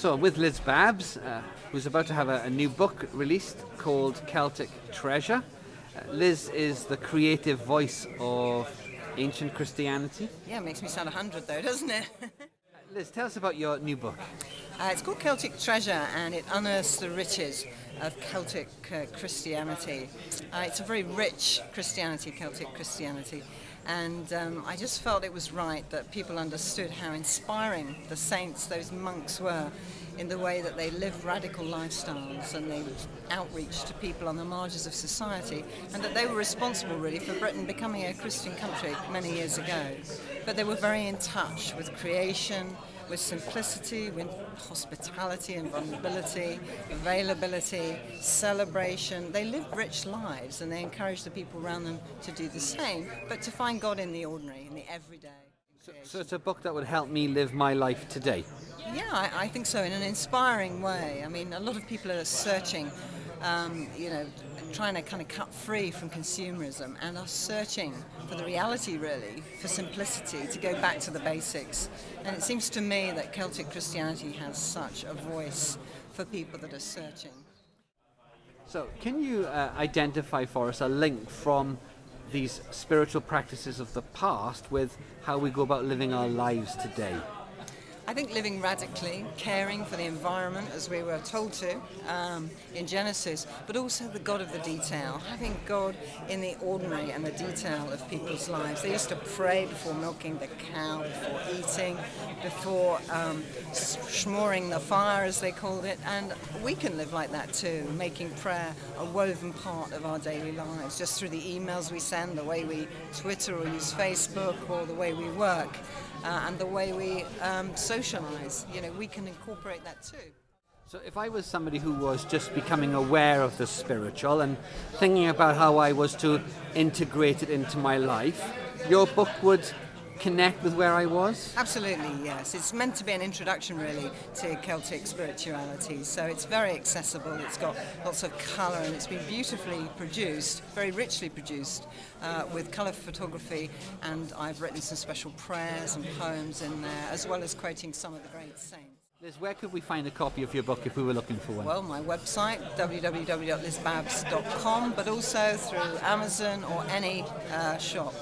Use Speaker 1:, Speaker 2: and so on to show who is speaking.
Speaker 1: So with Liz Babbs, who's about to have a new book released called Celtic Treasure. Liz is the creative voice of ancient Christianity.
Speaker 2: Yeah, it makes me sound 100 though, doesn't it?
Speaker 1: Liz, tell us about your new book.
Speaker 2: It's called Celtic Treasure, and it unearths the riches of Celtic Christianity. It's a very rich Christianity, Celtic Christianity, and I just felt it was right that people understood how inspiring the saints, those monks, were in the way that they lived radical lifestyles and they outreach to people on the margins of society, and that they were responsible really for Britain becoming a Christian country many years ago. But they were very in touch with creation, with simplicity, with hospitality and vulnerability, availability, celebration. They lived rich lives, and they encouraged the people around them to do the same, but to find God in the ordinary, in the everyday.
Speaker 1: So it's a book that would help me live my life today?
Speaker 2: Yeah, I think so, in an inspiring way. I mean, a lot of people are searching, trying to kind of cut free from consumerism, and are searching for the reality, really, for simplicity, to go back to the basics. And it seems to me that Celtic Christianity has such a voice for people that are searching.
Speaker 1: So can you identify for us a link from these spiritual practices of the past with how we go about living our lives today?
Speaker 2: I think living radically, caring for the environment as we were told to in Genesis, but also the God of the detail, having God in the ordinary and the detail of people's lives. They used to pray before milking the cow, before eating, before schmoring the fire, as they called it, and we can live like that too, making prayer a woven part of our daily lives, just through the emails we send, the way we Twitter or use Facebook, or the way we work. And the way we socialise, we can incorporate that too.
Speaker 1: So if I was somebody who was just becoming aware of the spiritual and thinking about how I was to integrate it into my life, your book would connect with where I was?
Speaker 2: Absolutely, yes. It's meant to be an introduction, really, to Celtic spirituality. So it's very accessible, it's got lots of colour, and it's been beautifully produced, very richly produced, with colour photography, and I've written some special prayers and poems in there, as well as quoting some of the great saints.
Speaker 1: Liz, where could we find a copy of your book if we were looking for one?
Speaker 2: Well, my website, www.lizbabbs.com, but also through Amazon or any shop.